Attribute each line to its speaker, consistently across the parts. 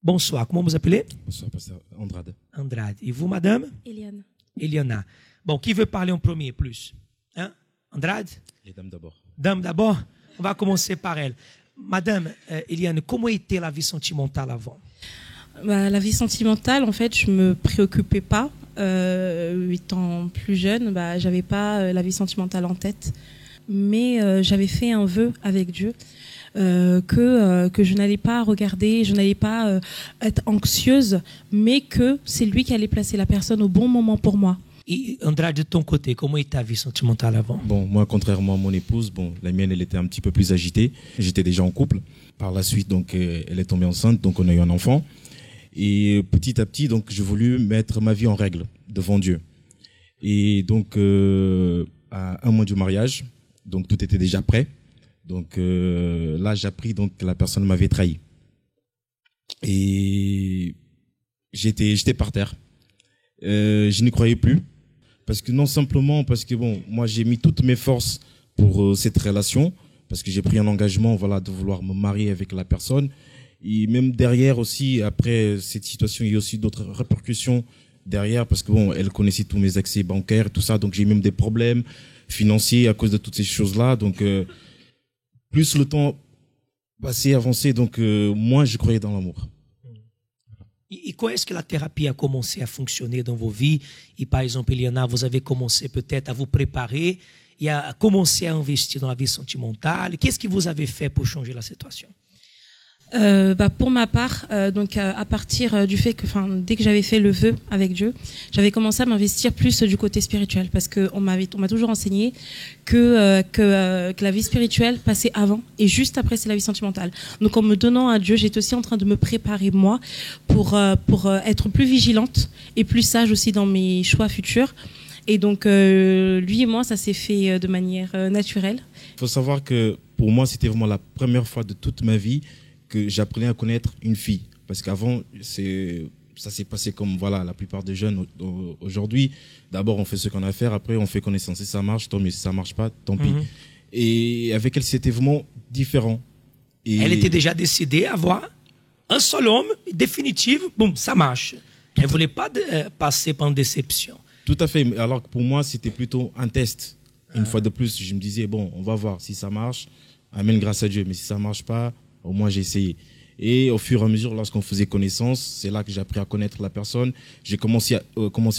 Speaker 1: Bonsoir, comment vous appelez?
Speaker 2: Bonsoir, pasteur Andrade.
Speaker 1: Andrade. Et vous, madame?
Speaker 3: Eliane.
Speaker 1: Eliana. Bon, qui veut parler en premier plus? Hein? Andrade?
Speaker 2: Les dames d'abord.
Speaker 1: Dame d'abord? On va commencer par elle. Madame Eliane, comment était la vie sentimentale avant?
Speaker 3: La vie sentimentale, en fait, je me préoccupais pas. 8 ans plus jeune, j'avais pas la vie sentimentale en tête. Mais j'avais fait un vœu avec Dieu que je n'allais pas regarder, je n'allais pas être anxieuse, mais que c'est lui qui allait placer la personne au bon moment pour moi.
Speaker 1: Et Andrade, de ton côté, comment était ta vie sentimentale avant?
Speaker 2: Bon, moi, contrairement à mon épouse, la mienne, elle était un petit peu plus agitée. J'étais déjà en couple. Par la suite, donc, elle est tombée enceinte, donc on a eu un enfant. Et petit à petit, donc, j'ai voulu mettre ma vie en règle devant Dieu. Et donc, à un mois du mariage, donc tout était déjà prêt. Donc là, j'ai appris donc que la personne m'avait trahi. Et j'étais par terre. Je n'y croyais plus. Parce que non simplement parce que moi j'ai mis toutes mes forces pour cette relation, parce que j'ai pris un engagement, de vouloir me marier avec la personne. Et même derrière aussi, après cette situation, il y a aussi d'autres répercussions derrière, parce que elle connaissait tous mes accès bancaires et tout ça, donc j'ai même des problèmes financiers à cause de toutes ces choses-là. Donc plus le temps passé, avancé, donc moins je croyais dans l'amour.
Speaker 1: Et quand est-ce que la thérapie a commencé à fonctionner dans vos vies? Et par exemple, Eliana, vous avez commencé peut-être à vous préparer et à commencer à investir dans la vie sentimentale. Qu'est-ce que vous avez fait pour changer la situation?
Speaker 3: Pour ma part, à partir du fait que, dès que j'avais fait le vœu avec Dieu, j'avais commencé à m'investir plus du côté spirituel, parce que on m'a toujours enseigné que la vie spirituelle passait avant et juste après c'est la vie sentimentale. Donc en me donnant à Dieu, j'étais aussi en train de me préparer moi pour être plus vigilante et plus sage aussi dans mes choix futurs. Et donc lui et moi, ça s'est fait de manière naturelle.
Speaker 2: Il faut savoir que pour moi, c'était vraiment la première fois de toute ma vie que j'apprenais à connaître une fille. Parce qu'avant, ça s'est passé comme la plupart des jeunes aujourd'hui. D'abord, on fait ce qu'on a à faire, après on fait connaissance. Si ça marche, tant mieux. Si ça marche pas, tant pis. Et avec elle, c'était vraiment différent. Et
Speaker 1: elle était déjà décidée à avoir un seul homme, définitif, ça marche. Elle voulait pas passer par une déception.
Speaker 2: Tout à fait. Alors que pour moi, c'était plutôt un test. Une fois de plus, je me disais, on va voir si ça marche. Amen, grâce à Dieu. Mais si ça marche pas, au moins j'ai essayé. Et au fur et à mesure, lorsqu'on faisait connaissance, c'est là que j'ai appris à connaître la personne. J'ai commencé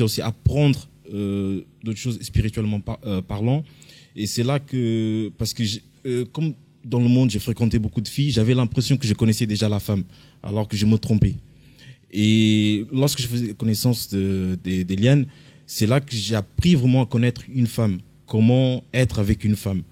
Speaker 2: aussi à apprendre d'autres choses spirituellement parlant. Et c'est là que, parce que comme dans le monde, j'ai fréquenté beaucoup de filles, j'avais l'impression que je connaissais déjà la femme, alors que je me trompais. Et lorsque je faisais connaissance d'Eliane, c'est là que j'ai appris vraiment à connaître une femme, comment être avec une femme.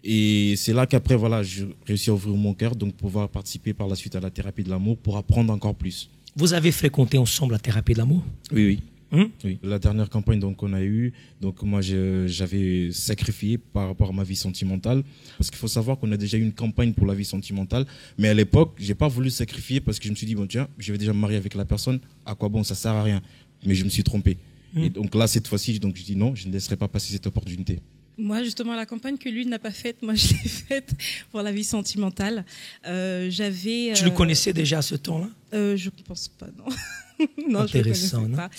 Speaker 2: Et c'est là qu'après, j'ai réussi à ouvrir mon cœur, donc pouvoir participer par la suite à la thérapie de l'amour pour apprendre encore plus.
Speaker 1: Vous avez fréquenté ensemble la thérapie de l'amour?
Speaker 2: Oui. Oui. La dernière campagne qu'on a eue, donc moi j'avais sacrifié par rapport à ma vie sentimentale, parce qu'il faut savoir qu'on a déjà eu une campagne pour la vie sentimentale, mais à l'époque, j'ai pas voulu sacrifier parce que je me suis dit tiens, je vais déjà me marier avec la personne, à quoi bon, ça sert à rien. Mais je me suis trompé. Et donc là, cette fois-ci, donc je dis non, je ne laisserai pas passer cette opportunité.
Speaker 3: Moi, justement, la campagne que lui n'a pas faite, moi, je l'ai faite pour la vie sentimentale. Tu
Speaker 1: le connaissais déjà à ce temps-là?
Speaker 3: Je ne pense pas, non. Non,
Speaker 1: intéressant,
Speaker 3: je ne connaissais pas.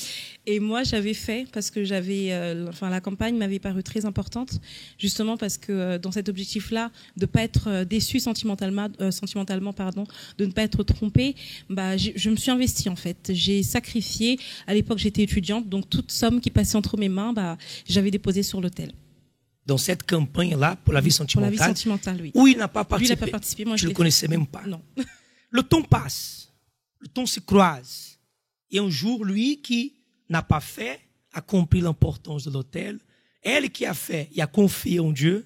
Speaker 3: Et moi, j'avais fait parce que la campagne m'avait paru très importante, justement parce que dans cet objectif-là, de pas être déçu sentimentalement, de ne pas être trompé, je me suis investie en fait. J'ai sacrifié. À l'époque, j'étais étudiante, donc toute somme qui passait entre mes mains, j'avais déposé sur l'autel.
Speaker 1: Dans cette campagne-là, pour la vie sentimentale,
Speaker 3: pour la vie sentimentale, oui.
Speaker 1: Où il n'a pas participé.
Speaker 3: Lui, il n'a pas participé. Moi,
Speaker 1: je ne le connaissais même pas.
Speaker 3: Non.
Speaker 1: Le temps passe, le temps se croise. Et un jour, lui qui n'a pas fait, a compris l'importance de l'autel. Elle qui a fait et a confié en Dieu.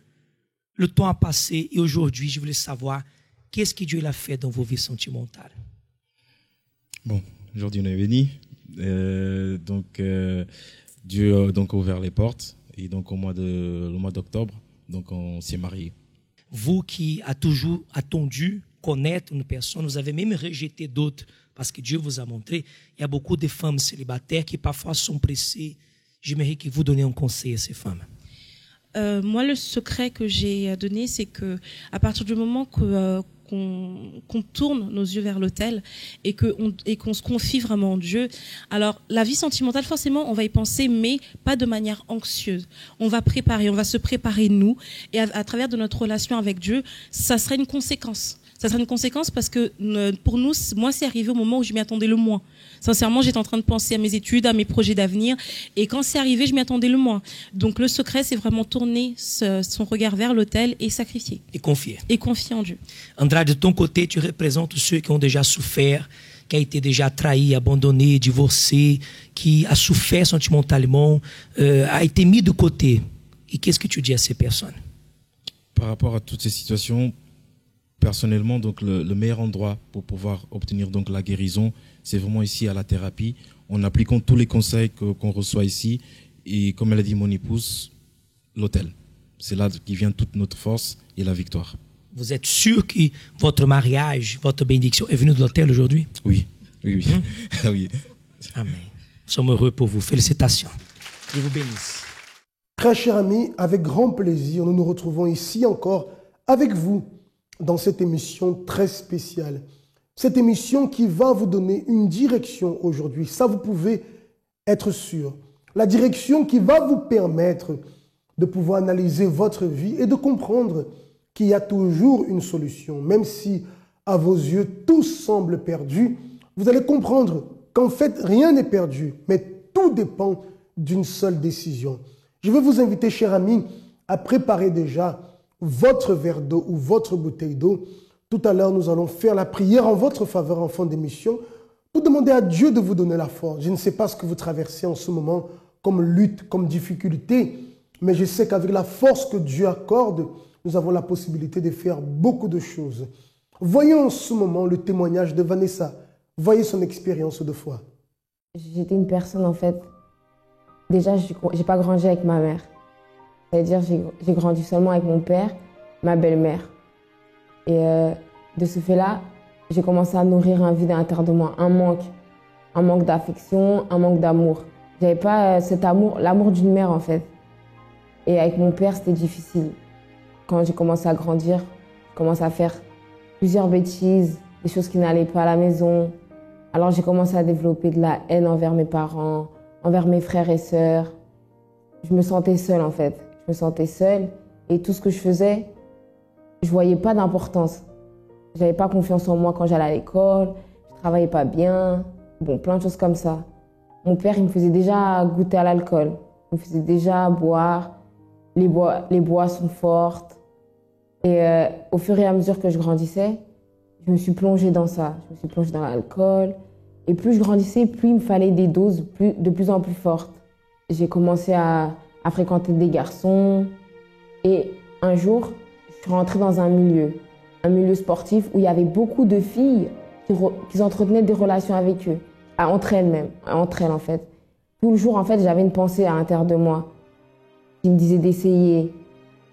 Speaker 1: Le temps a passé et aujourd'hui, je voulais savoir qu'est-ce que Dieu a fait dans vos vies sentimentales.
Speaker 2: Bon, aujourd'hui, on est béni. Dieu a ouvert les portes. Et donc, le mois d'octobre, donc on s'est mariés.
Speaker 1: Vous qui avez toujours attendu connaître une personne, vous avez même rejeté d'autres parce que Dieu vous a montré. Il y a beaucoup de femmes célibataires qui parfois sont pressées. J'aimerais que vous donniez un conseil à ces femmes.
Speaker 3: Moi, le secret que j'ai donné, c'est que à partir du moment qu'on tourne nos yeux vers l'autel et qu'on se confie vraiment en Dieu. Alors, la vie sentimentale, forcément, on va y penser, mais pas de manière anxieuse. On va se préparer nous, et à travers de notre relation avec Dieu, ça serait une conséquence. Ça serait une conséquence parce que pour nous, moi, c'est arrivé au moment où je m'y attendais le moins. Sincèrement, j'étais en train de penser à mes études, à mes projets d'avenir. Et quand c'est arrivé, je m'y attendais le moins. Donc, le secret, c'est vraiment tourner son regard vers l'autel et sacrifier.
Speaker 1: Et confier.
Speaker 3: Et confier en Dieu.
Speaker 1: Andrade, de ton côté, tu représentes ceux qui ont déjà souffert, qui a été déjà trahi, abandonné, divorcé, qui a souffert sentimentalement, a été mis de côté. Et qu'est-ce que tu dis à ces personnes?
Speaker 2: Par rapport à toutes ces situations, personnellement, donc le meilleur endroit pour pouvoir obtenir donc la guérison, c'est vraiment ici à la thérapie, en appliquant tous les conseils qu'on reçoit ici. Et comme elle a dit mon épouse, l'autel. C'est là qui vient toute notre force et la victoire.
Speaker 1: Vous êtes sûr que votre mariage, votre bénédiction est venue de l'autel aujourd'hui?
Speaker 2: Oui. Oui.
Speaker 1: Amen. Nous sommes heureux pour vous. Félicitations. Dieu vous bénisse.
Speaker 4: Très chers amis, avec grand plaisir, nous nous retrouvons ici encore avec vous dans cette émission très spéciale. Cette émission qui va vous donner une direction aujourd'hui. Ça, vous pouvez être sûr. La direction qui va vous permettre de pouvoir analyser votre vie et de comprendre qu'il y a toujours une solution. Même si, à vos yeux, tout semble perdu, vous allez comprendre qu'en fait, rien n'est perdu, mais tout dépend d'une seule décision. Je veux vous inviter, chers amis, à préparer déjà votre verre d'eau ou votre bouteille d'eau. Tout à l'heure, nous allons faire la prière en votre faveur en fin d'émission pour demander à Dieu de vous donner la force. Je ne sais pas ce que vous traversez en ce moment comme lutte, comme difficulté, mais je sais qu'avec la force que Dieu accorde, nous avons la possibilité de faire beaucoup de choses. Voyons en ce moment le témoignage de Vanessa. Voyez son expérience de foi.
Speaker 5: J'étais une personne, en fait, déjà, je n'ai pas grandi avec ma mère. C'est-à-dire, j'ai grandi seulement avec mon père, ma belle-mère. Et de ce fait-là, j'ai commencé à nourrir un vide à l'intérieur de moi, un manque d'affection, un manque d'amour. J'avais pas cet amour, l'amour d'une mère en fait. Et avec mon père, c'était difficile. Quand j'ai commencé à grandir, j'ai commencé à faire plusieurs bêtises, des choses qui n'allaient pas à la maison. Alors j'ai commencé à développer de la haine envers mes parents, envers mes frères et sœurs. Je me sentais seule en fait. Je me sentais seule et tout ce que je faisais, je voyais pas d'importance. J'avais pas confiance en moi quand j'allais à l'école, je travaillais pas bien, bon, plein de choses comme ça. Mon père, il me faisait déjà goûter à l'alcool, il me faisait déjà boire, les boissons fortes. Et au fur et à mesure que je grandissais, je me suis plongée dans ça. Je me suis plongée dans l'alcool. Et plus je grandissais, plus il me fallait des doses de plus en plus fortes. J'ai commencé à fréquenter des garçons. Et un jour, je suis rentrée dans un milieu sportif où il y avait beaucoup de filles qui entretenaient des relations avec eux, entre elles en fait. Tout le jour, en fait, j'avais une pensée à l'intérieur de moi qui me disait d'essayer.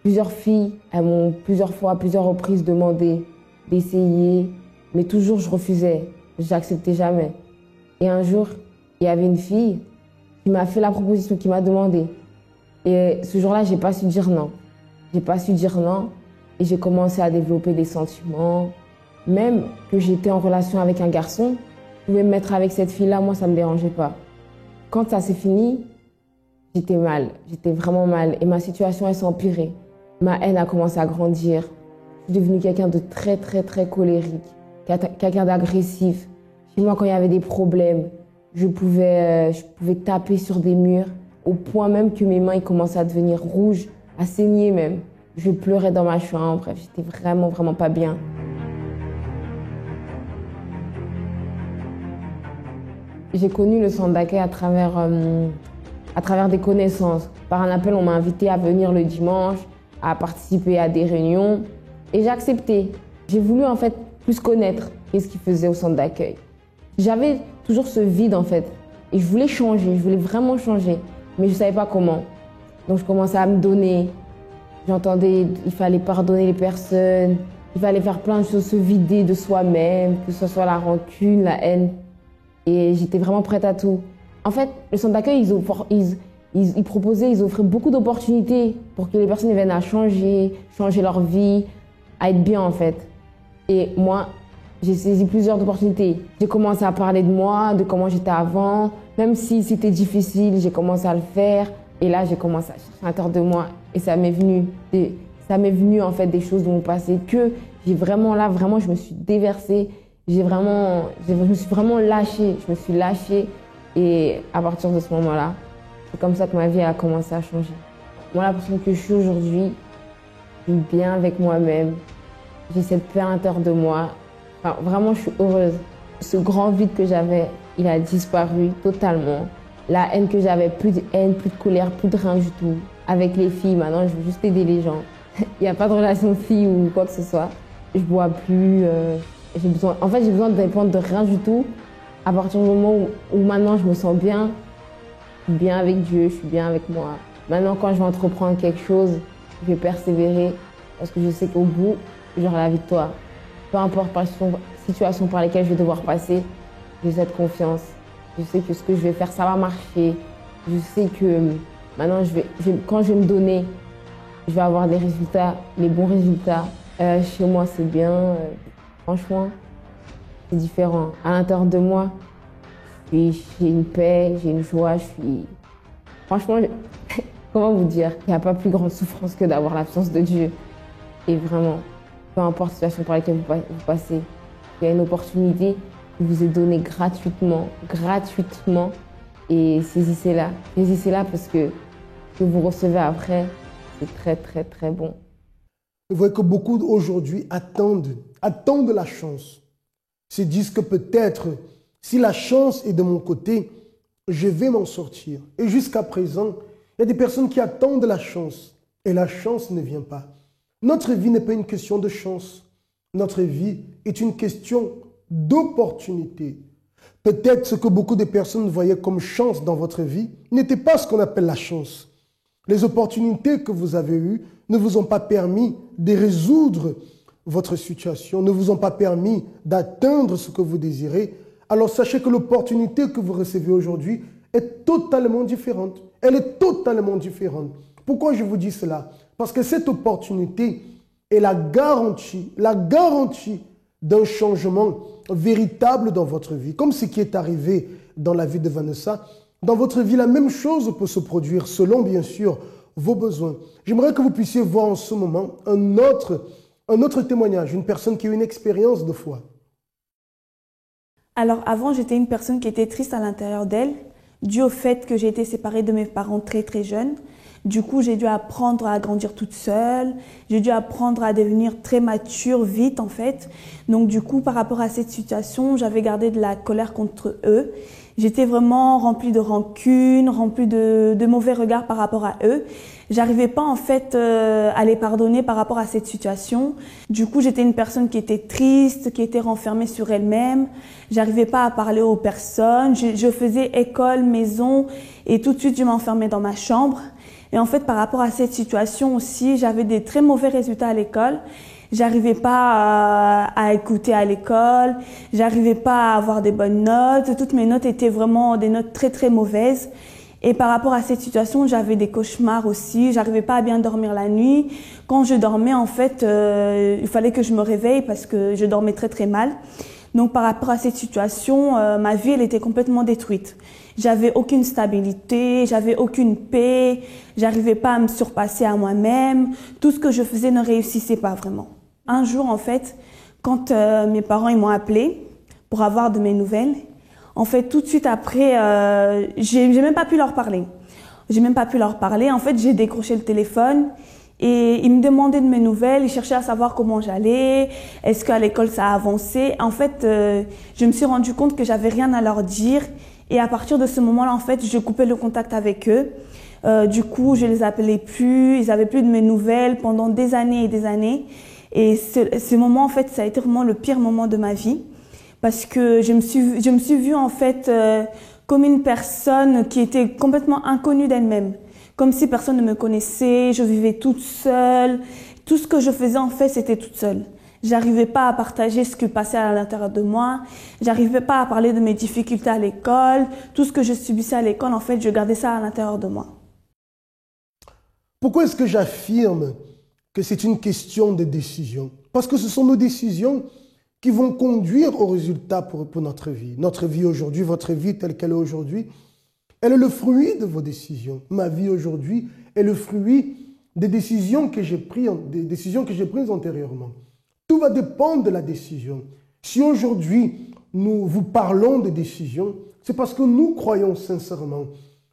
Speaker 5: Plusieurs filles, elles m'ont plusieurs fois, à plusieurs reprises demandé d'essayer, mais toujours je refusais, j'acceptais jamais. Et un jour, il y avait une fille qui m'a fait la proposition, qui m'a demandé. Et ce jour-là, j'ai pas su dire non. J'ai pas su dire non et j'ai commencé à développer des sentiments. Même que j'étais en relation avec un garçon, je pouvais me mettre avec cette fille-là, moi ça me dérangeait pas. Quand ça s'est fini, j'étais mal, j'étais vraiment mal et ma situation elle s'est empirée. Ma haine a commencé à grandir. Je suis devenue quelqu'un de très très très colérique, quelqu'un d'agressif. Chez moi quand il y avait des problèmes, je pouvais taper sur des murs au point même que mes mains commençaient à devenir rouges, à saigner même. Je pleurais dans ma chambre, bref, j'étais vraiment vraiment pas bien. J'ai connu le centre d'accueil à travers des connaissances. Par un appel, on m'a invité à venir le dimanche, à participer à des réunions. Et j'ai accepté. J'ai voulu en fait plus connaître ce qu'ils faisaient au centre d'accueil. J'avais toujours ce vide en fait. Et je voulais changer, je voulais vraiment changer. Mais je ne savais pas comment. Donc je commençais à me donner. J'entendais qu'il fallait pardonner les personnes, il fallait faire plein de choses, se vider de soi-même, que ce soit la rancune, la haine. Et j'étais vraiment prête à tout. En fait, le centre d'accueil, ils offraient beaucoup d'opportunités pour que les personnes viennent à changer leur vie, à être bien en fait. Et moi, j'ai saisi plusieurs opportunités. J'ai commencé à parler de moi, de comment j'étais avant. Même si c'était difficile, j'ai commencé à le faire. Et là, j'ai commencé à chercher à l'intérieur de moi. Et ça m'est venu en fait des choses de mon passé que j'ai vraiment là, vraiment, je me suis déversée. Je me suis vraiment lâchée. Je me suis lâchée. Et à partir de ce moment-là, c'est comme ça que ma vie a commencé à changer. Moi, la personne que je suis aujourd'hui, je suis bien avec moi-même. J'ai cette paix à l'intérieur de moi. Enfin, vraiment, je suis heureuse. Ce grand vide que j'avais, il a disparu totalement. La haine que j'avais, plus de haine, plus de colère, plus de rien du tout. Avec les filles, maintenant, je veux juste aider les gens. Il n'y a pas de relation fille ou quoi que ce soit. Je bois plus. J'ai besoin de dépendre de rien du tout. À partir du moment où maintenant je me sens bien, je suis bien avec Dieu, je suis bien avec moi. Maintenant, quand je vais entreprendre quelque chose, je vais persévérer parce que je sais qu'au bout, j'aurai la victoire. Peu importe la situation par laquelle je vais devoir passer, j'ai cette confiance. Je sais que ce que je vais faire, ça va marcher. Je sais que maintenant, quand je vais me donner, je vais avoir des résultats, les bons résultats. Chez moi, c'est bien. Franchement, c'est différent. À l'intérieur de moi, j'ai une paix, j'ai une joie. Franchement, comment vous dire? Il n'y a pas plus grande souffrance que d'avoir l'absence de Dieu. Et vraiment, peu importe la situation par laquelle vous passez, il y a une opportunité qui vous est donnée gratuitement. Et saisissez-la. Saisissez-la parce que ce que vous recevez après, c'est très, très, très bon.
Speaker 4: Vous voyez que beaucoup aujourd'hui attendent la chance. Se disent que peut-être, si la chance est de mon côté, je vais m'en sortir. Et jusqu'à présent, il y a des personnes qui attendent la chance et la chance ne vient pas. Notre vie n'est pas une question de chance. Notre vie est une question d'opportunité. Peut-être ce que beaucoup de personnes voyaient comme chance dans votre vie n'était pas ce qu'on appelle la chance. Les opportunités que vous avez eues ne vous ont pas permis de résoudre votre situation, ne vous ont pas permis d'atteindre ce que vous désirez. Alors sachez que l'opportunité que vous recevez aujourd'hui est totalement différente. Elle est totalement différente. Pourquoi je vous dis cela? Parce que cette opportunité est la garantie d'un changement véritable dans votre vie. Comme ce qui est arrivé dans la vie de Vanessa, dans votre vie, la même chose peut se produire selon, bien sûr, vos besoins. J'aimerais que vous puissiez voir en ce moment un autre témoignage, une personne qui a une expérience de foi.
Speaker 6: Alors avant, j'étais une personne qui était triste à l'intérieur d'elle, dû au fait que j'ai été séparée de mes parents très très jeune. Du coup, j'ai dû apprendre à grandir toute seule, j'ai dû apprendre à devenir très mature vite en fait. Donc du coup, par rapport à cette situation, j'avais gardé de la colère contre eux. J'étais vraiment remplie de rancune, remplie de mauvais regards par rapport à eux. J'arrivais pas en fait à les pardonner par rapport à cette situation. Du coup, j'étais une personne qui était triste, qui était renfermée sur elle-même. J'arrivais pas à parler aux personnes. Je faisais école, maison et tout de suite, je m'enfermais dans ma chambre. Et en fait, par rapport à cette situation aussi, j'avais des très mauvais résultats à l'école. J'arrivais pas à écouter à l'école, j'arrivais pas à avoir des bonnes notes. Toutes mes notes étaient vraiment des notes très très mauvaises. Et par rapport à cette situation, j'avais des cauchemars aussi. J'arrivais pas à bien dormir la nuit. Quand je dormais, en fait, il fallait que je me réveille parce que je dormais très très mal. Donc par rapport à cette situation, ma vie elle était complètement détruite. J'avais aucune stabilité, j'avais aucune paix, j'arrivais pas à me surpasser à moi-même. Tout ce que je faisais ne réussissait pas vraiment. Un jour, en fait, quand mes parents ils m'ont appelé pour avoir de mes nouvelles, en fait, tout de suite après, j'ai même pas pu leur parler. En fait, j'ai décroché le téléphone et ils me demandaient de mes nouvelles, ils cherchaient à savoir comment j'allais, est-ce qu'à l'école ça a avancé. En fait, je me suis rendu compte que j'avais rien à leur dire et à partir de ce moment-là, en fait, je coupais le contact avec eux. Du coup, je les appelais plus, ils avaient plus de mes nouvelles pendant des années et des années. Et ce moment, en fait, ça a été vraiment le pire moment de ma vie parce que je me suis vue, en fait, comme une personne qui était complètement inconnue d'elle-même. Comme si personne ne me connaissait, je vivais toute seule. Tout ce que je faisais, en fait, c'était toute seule. J'arrivais pas à partager ce qui passait à l'intérieur de moi. J'arrivais pas à parler de mes difficultés à l'école. Tout ce que je subissais à l'école, en fait, je gardais ça à l'intérieur de moi.
Speaker 4: Pourquoi est-ce que j'affirme que c'est une question de décision. Parce que ce sont nos décisions qui vont conduire au résultat pour notre vie. Notre vie aujourd'hui, votre vie telle qu'elle est aujourd'hui, elle est le fruit de vos décisions. Ma vie aujourd'hui est le fruit des décisions que j'ai prises antérieurement. Tout va dépendre de la décision. Si aujourd'hui, nous vous parlons de décision, c'est parce que nous croyons sincèrement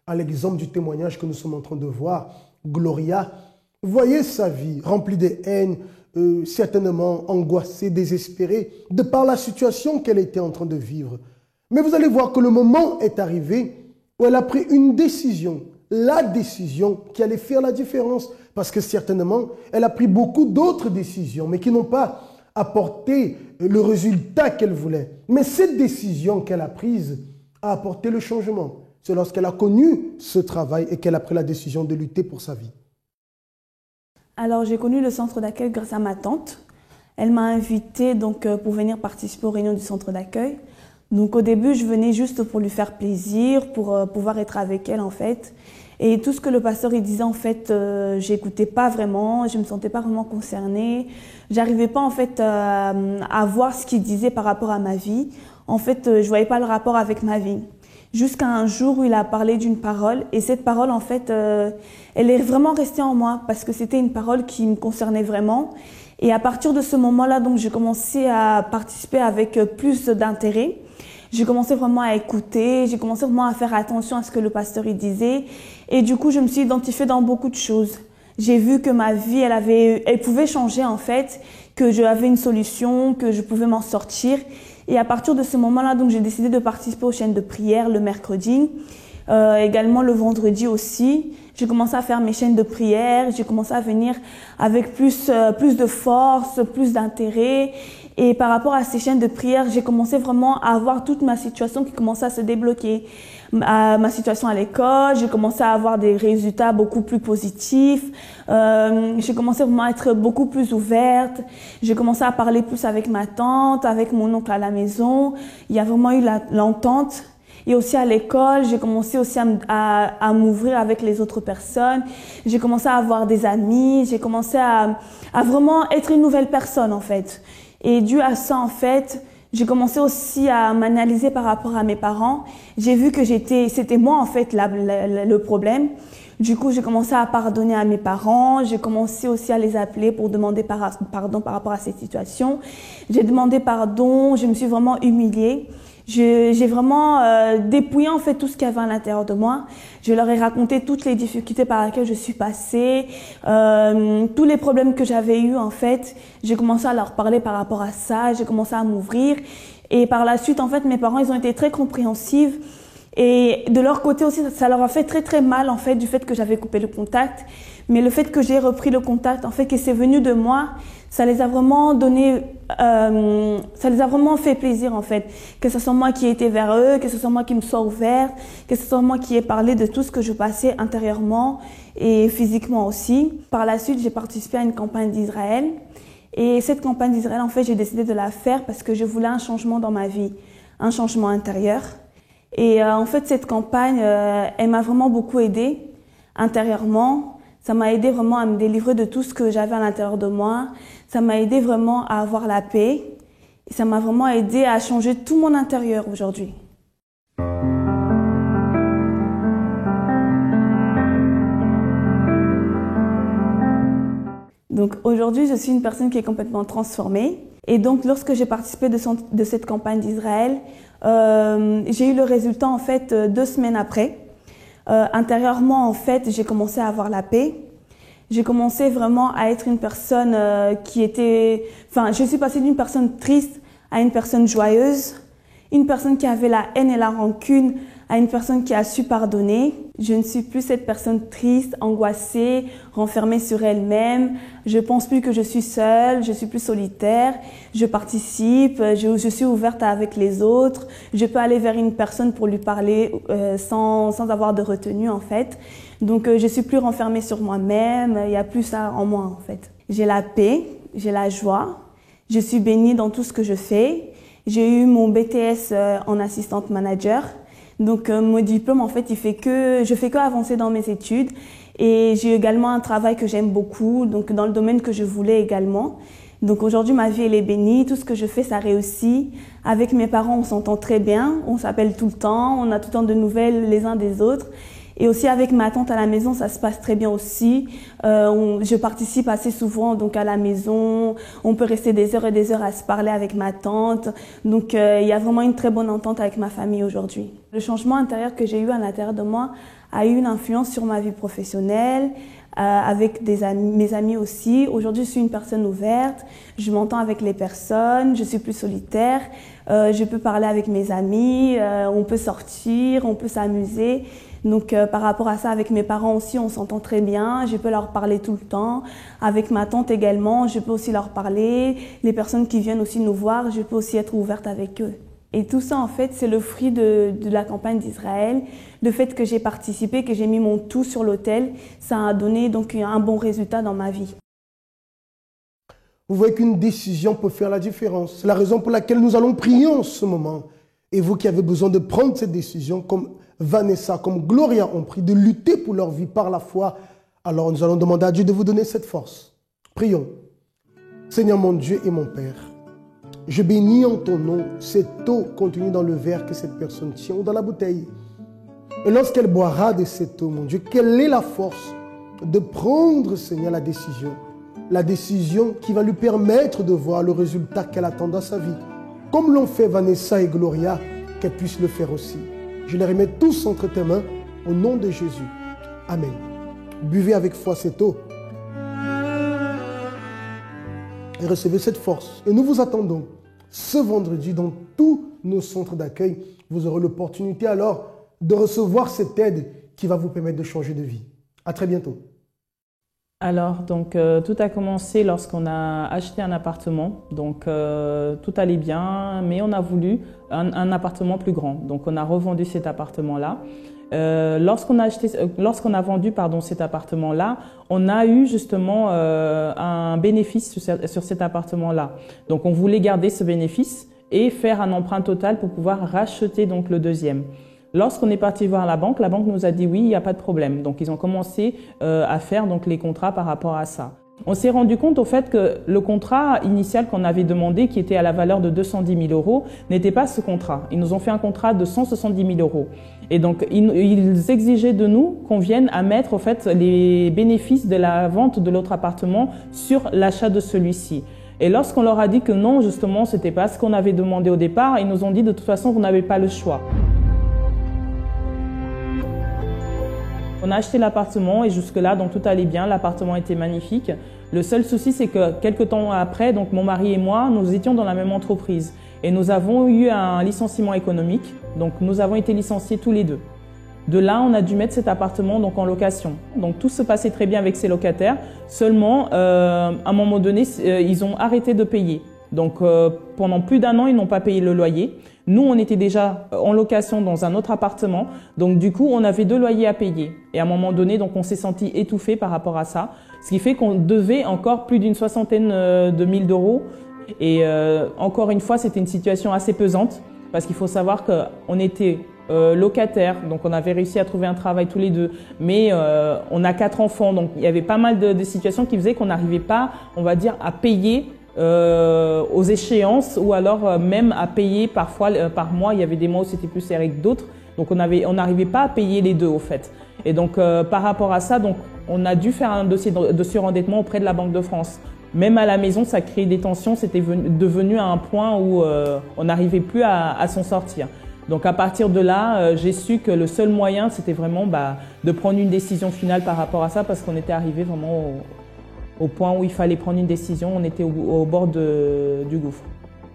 Speaker 4: à l'exemple du témoignage que nous sommes en train de voir. Gloria, voyez sa vie remplie de haine, certainement angoissée, désespérée, de par la situation qu'elle était en train de vivre. Mais vous allez voir que le moment est arrivé où elle a pris une décision, la décision qui allait faire la différence. Parce que certainement, elle a pris beaucoup d'autres décisions, mais qui n'ont pas apporté le résultat qu'elle voulait. Mais cette décision qu'elle a prise a apporté le changement. C'est lorsqu'elle a connu ce travail et qu'elle a pris la décision de lutter pour sa vie.
Speaker 6: Alors, j'ai connu le centre d'accueil grâce à ma tante. Elle m'a invitée donc, pour venir participer aux réunions du centre d'accueil. Donc, au début, je venais juste pour lui faire plaisir, pour pouvoir être avec elle, en fait. Et tout ce que le pasteur il disait, en fait, j'écoutais pas vraiment, je me sentais pas vraiment concernée. J'arrivais pas, en fait, à voir ce qu'il disait par rapport à ma vie. En fait, je voyais pas le rapport avec ma vie. Jusqu'à un jour où il a parlé d'une parole. Et cette parole, en fait, elle est vraiment restée en moi parce que c'était une parole qui me concernait vraiment. Et à partir de ce moment-là, donc, j'ai commencé à participer avec plus d'intérêt. J'ai commencé vraiment à écouter, j'ai commencé vraiment à faire attention à ce que le pasteur il disait. Et du coup, je me suis identifiée dans beaucoup de choses. J'ai vu que ma vie, elle pouvait changer en fait, que j'avais une solution, que je pouvais m'en sortir. Et à partir de ce moment-là, donc, j'ai décidé de participer aux chaînes de prière le mercredi, également le vendredi aussi. J'ai commencé à faire mes chaînes de prière, j'ai commencé à venir avec plus de force, plus d'intérêt. Et par rapport à ces chaînes de prière, j'ai commencé vraiment à voir toute ma situation qui commençait à se débloquer. Ma situation à l'école, j'ai commencé à avoir des résultats beaucoup plus positifs. J'ai commencé vraiment à être beaucoup plus ouverte. J'ai commencé à parler plus avec ma tante, avec mon oncle à la maison. Il y a vraiment eu l'entente. Et aussi à l'école, j'ai commencé aussi à m'ouvrir avec les autres personnes. J'ai commencé à avoir des amis. J'ai commencé à vraiment être une nouvelle personne en fait. Et dû à ça, en fait, j'ai commencé aussi à m'analyser par rapport à mes parents. J'ai vu que c'était moi, en fait, le problème. Du coup, j'ai commencé à pardonner à mes parents. J'ai commencé aussi à les appeler pour demander pardon par rapport à cette situation. J'ai demandé pardon. Je me suis vraiment humiliée. J'ai vraiment dépouillé en fait tout ce qu'il y avait à l'intérieur de moi. Je leur ai raconté toutes les difficultés par lesquelles je suis passée, tous les problèmes que j'avais eus en fait. J'ai commencé à leur parler par rapport à ça, j'ai commencé à m'ouvrir. Et par la suite, en fait, mes parents, ils ont été très compréhensifs. Et de leur côté aussi, ça leur a fait très très mal en fait du fait que j'avais coupé le contact. Mais le fait que j'ai repris le contact, en fait, que c'est venu de moi, ça les a vraiment donné, ça les a vraiment fait plaisir en fait. Que ce soit moi qui ai été vers eux, que ce soit moi qui me sois ouverte, que ce soit moi qui ai parlé de tout ce que je passais intérieurement et physiquement aussi. Par la suite, j'ai participé à une campagne d'Israël. Et cette campagne d'Israël, en fait, j'ai décidé de la faire parce que je voulais un changement dans ma vie, un changement intérieur. Et en fait, cette campagne, elle m'a vraiment beaucoup aidée intérieurement. Ça m'a aidé vraiment à me délivrer de tout ce que j'avais à l'intérieur de moi. Ça m'a aidé vraiment à avoir la paix. Et ça m'a vraiment aidé à changer tout mon intérieur aujourd'hui. Donc aujourd'hui, je suis une personne qui est complètement transformée. Et donc, lorsque j'ai participé de cette campagne d'Israël, j'ai eu le résultat en fait 2 semaines après. Intérieurement, en fait, j'ai commencé à avoir la paix. J'ai commencé vraiment à être une personne je suis passée d'une personne triste à une personne joyeuse, une personne qui avait la haine et la rancune à une personne qui a su pardonner. Je ne suis plus cette personne triste, angoissée, renfermée sur elle-même. Je pense plus que je suis seule, je suis plus solitaire. Je participe, je suis ouverte avec les autres. Je peux aller vers une personne pour lui parler sans avoir de retenue en fait. Donc je suis plus renfermée sur moi-même, il y a plus ça en moi en fait. J'ai la paix, j'ai la joie. Je suis bénie dans tout ce que je fais. J'ai eu mon BTS en assistante manager. Donc mon diplôme en fait, je fais que avancer dans mes études Et j'ai également un travail que j'aime beaucoup, donc dans le domaine que je voulais également. Donc aujourd'hui, ma vie, elle est bénie. Tout ce que je fais, ça réussit. Avec mes parents, on s'entend très bien. On s'appelle tout le temps. On a tout le temps de nouvelles les uns des autres. Et aussi avec ma tante à la maison, ça se passe très bien aussi. Je participe assez souvent donc à la maison. On peut rester des heures et des heures à se parler avec ma tante. Donc il y a vraiment une très bonne entente avec ma famille aujourd'hui. Le changement intérieur que j'ai eu à l'intérieur de moi a eu une influence sur ma vie professionnelle, avec mes amis aussi. Aujourd'hui, je suis une personne ouverte. Je m'entends avec les personnes. Je suis plus solitaire. Je peux parler avec mes amis. On peut sortir, on peut s'amuser. Donc par rapport à ça, avec mes parents aussi, on s'entend très bien. Je peux leur parler tout le temps. Avec ma tante également, je peux aussi leur parler. Les personnes qui viennent aussi nous voir, je peux aussi être ouverte avec eux. Et tout ça, en fait, c'est le fruit de la campagne d'Israël. Le fait que j'ai participé, que j'ai mis mon tout sur l'autel, ça a donné donc un bon résultat dans ma vie.
Speaker 4: Vous voyez qu'une décision peut faire la différence. C'est la raison pour laquelle nous allons prier en ce moment. Et vous qui avez besoin de prendre cette décision, comme Vanessa, comme Gloria ont pris, de lutter pour leur vie par la foi, alors nous allons demander à Dieu de vous donner cette force. Prions. Seigneur mon Dieu et mon Père, je bénis en ton nom cette eau contenue dans le verre que cette personne tient ou dans la bouteille. Et lorsqu'elle boira de cette eau, mon Dieu, quelle est la force de prendre, Seigneur, la décision qui va lui permettre de voir le résultat qu'elle attend dans sa vie. Comme l'ont fait Vanessa et Gloria, qu'elle puisse le faire aussi. Je les remets tous entre tes mains, au nom de Jésus. Amen. Buvez avec foi cette eau. Et recevez cette force. Et nous vous attendons ce vendredi dans tous nos centres d'accueil. Vous aurez l'opportunité alors de recevoir cette aide qui va vous permettre de changer de vie. À très bientôt.
Speaker 7: Alors, donc, tout a commencé lorsqu'on a acheté un appartement. Donc, tout allait bien, mais on a voulu un appartement plus grand. Donc, on a revendu cet appartement-là. Lorsqu'on a vendu cet appartement-là, on a eu justement un bénéfice sur cet appartement-là. Donc, on voulait garder ce bénéfice et faire un emprunt total pour pouvoir racheter donc le deuxième. Lorsqu'on est parti voir la banque nous a dit oui, il n'y a pas de problème. Donc, ils ont commencé à faire donc les contrats par rapport à ça. On s'est rendu compte au fait que le contrat initial qu'on avait demandé, qui était à la valeur de 210 000 €, n'était pas ce contrat. Ils nous ont fait un contrat de 170 000 €. Et donc, ils exigeaient de nous qu'on vienne à mettre au fait les bénéfices de la vente de l'autre appartement sur l'achat de celui-ci. Et lorsqu'on leur a dit que non, justement, c'était pas ce qu'on avait demandé au départ, ils nous ont dit de toute façon, vous n'avez pas le choix. On a acheté l'appartement et jusque-là, donc tout allait bien, l'appartement était magnifique. Le seul souci, c'est que quelques temps après, donc mon mari et moi, nous étions dans la même entreprise et nous avons eu un licenciement économique. Donc nous avons été licenciés tous les deux. De là, on a dû mettre cet appartement donc en location. Donc tout se passait très bien avec ces locataires. Seulement, à un moment donné, ils ont arrêté de payer. Donc pendant plus d'1 an, ils n'ont pas payé le loyer. Nous, on était déjà en location dans un autre appartement. Donc du coup, on avait 2 loyers à payer. Et à un moment donné, donc on s'est senti étouffé par rapport à ça. Ce qui fait qu'on devait encore plus d'une 60aine de 1000 €. Et encore une fois, c'était une situation assez pesante. Parce qu'il faut savoir qu'on était locataires. Donc on avait réussi à trouver un travail tous les deux. Mais on a 4 enfants. Donc il y avait pas mal de situations qui faisaient qu'on n'arrivait pas, on va dire, à payer aux échéances ou alors même à payer parfois par mois. Il y avait des mois où c'était plus serré que d'autres, donc on n'arrivait pas à payer les deux au fait. Et donc par rapport à ça, donc on a dû faire un dossier de surendettement auprès de la Banque de France. Même à la maison, ça créait des tensions, c'était devenu à un point où on n'arrivait plus à s'en sortir. Donc à partir de là, j'ai su que le seul moyen, c'était vraiment de prendre une décision finale par rapport à ça, parce qu'on était arrivé vraiment au point où il fallait prendre une décision. On était au bord du gouffre.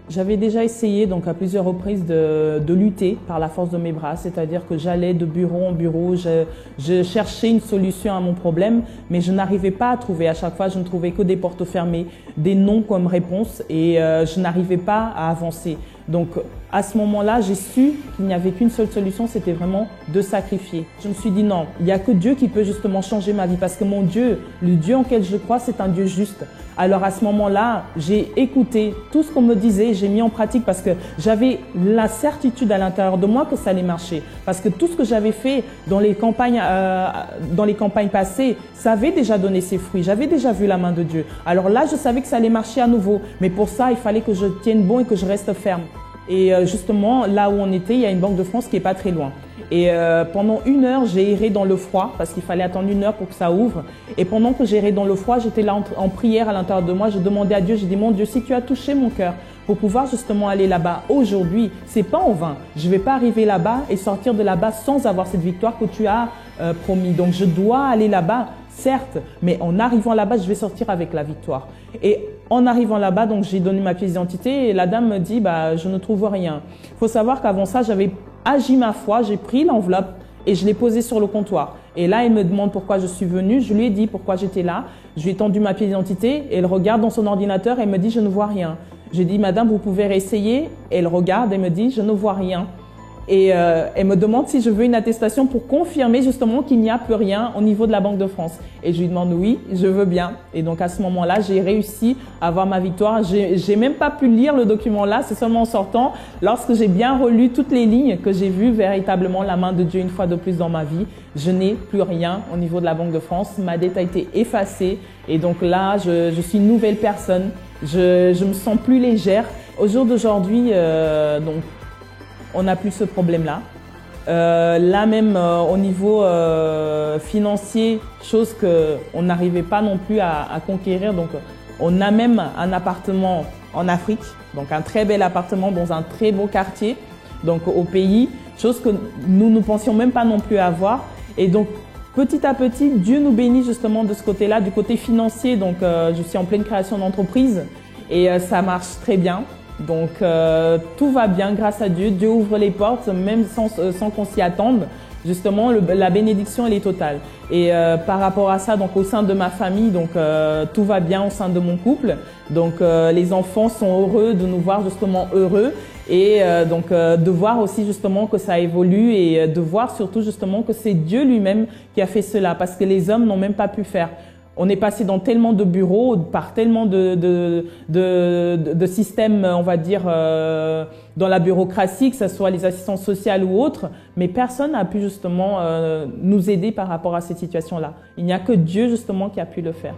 Speaker 7: J'avais déjà essayé donc à plusieurs reprises de lutter par la force de mes bras, c'est-à-dire que j'allais de bureau en bureau, je cherchais une solution à mon problème, mais je n'arrivais pas à trouver. À chaque fois, je ne trouvais que des portes fermées, des non comme réponse, et je n'arrivais pas à avancer. Donc à ce moment-là, j'ai su qu'il n'y avait qu'une seule solution, c'était vraiment de sacrifier. Je me suis dit non, il n'y a que Dieu qui peut justement changer ma vie parce que mon Dieu, le Dieu en quel je crois, c'est un Dieu juste. Alors à ce moment-là, j'ai écouté tout ce qu'on me disait, j'ai mis en pratique parce que j'avais la certitude à l'intérieur de moi que ça allait marcher. Parce que tout ce que j'avais fait dans les campagnes passées, ça avait déjà donné ses fruits. J'avais déjà vu la main de Dieu. Alors là, je savais que ça allait marcher à nouveau. Mais pour ça, il fallait que je tienne bon et que je reste ferme. Et justement, là où on était, il y a une banque de France qui est pas très loin. Et pendant 1 heure, j'ai erré dans le froid parce qu'il fallait attendre 1 heure pour que ça ouvre. Et pendant que j'errais dans le froid, j'étais là en prière à l'intérieur de moi. Je demandais à Dieu, j'ai dit, mon Dieu, si tu as touché mon cœur pour pouvoir justement aller là-bas aujourd'hui, c'est pas en vain. Je vais pas arriver là-bas et sortir de là-bas sans avoir cette victoire que tu as promis. Donc je dois aller là-bas, certes, mais en arrivant là-bas, je vais sortir avec la victoire. Et en arrivant là-bas, donc j'ai donné ma pièce d'identité et la dame me dit, je ne trouve rien. Il faut savoir qu'avant ça, j'avais agi ma foi, j'ai pris l'enveloppe et je l'ai posée sur le comptoir. Et là, elle me demande pourquoi je suis venue. Je lui ai dit pourquoi j'étais là. Je lui ai tendu ma pièce d'identité et elle regarde dans son ordinateur et elle me dit, je ne vois rien. J'ai dit, madame, vous pouvez réessayer. Elle regarde et me dit, je ne vois rien. Et elle me demande si je veux une attestation pour confirmer justement qu'il n'y a plus rien au niveau de la Banque de France. Et je lui demande oui, je veux bien. Et donc à ce moment-là, j'ai réussi à avoir ma victoire. J'ai même pas pu lire le document là, c'est seulement en sortant, lorsque j'ai bien relu toutes les lignes, que j'ai vu véritablement la main de Dieu une fois de plus dans ma vie. Je n'ai plus rien au niveau de la Banque de France. Ma dette a été effacée. Et donc là, je suis une nouvelle personne. Je me sens plus légère. Au jour d'aujourd'hui, donc, on n'a plus ce problème-là. Là même au niveau financier, chose qu'on n'arrivait pas non plus à conquérir. Donc on a même un appartement en Afrique, donc un très bel appartement dans un très beau quartier, donc au pays, chose que nous ne pensions même pas non plus avoir. Et donc petit à petit, Dieu nous bénit justement de ce côté-là, du côté financier. Donc je suis en pleine création d'entreprise et ça marche très bien. Donc tout va bien grâce à Dieu. Dieu ouvre les portes même sans qu'on s'y attende. Justement, la bénédiction elle est totale. Et par rapport à ça, donc au sein de ma famille, donc tout va bien au sein de mon couple. Donc les enfants sont heureux de nous voir justement heureux et donc de voir aussi justement que ça évolue et de voir surtout justement que c'est Dieu lui-même qui a fait cela parce que les hommes n'ont même pas pu faire. On est passé dans tellement de bureaux, par tellement de systèmes, on va dire, dans la bureaucratie, que ce soit les assistances sociales ou autres, mais personne n'a pu justement nous aider par rapport à cette situation-là. Il n'y a que Dieu justement qui a pu le faire.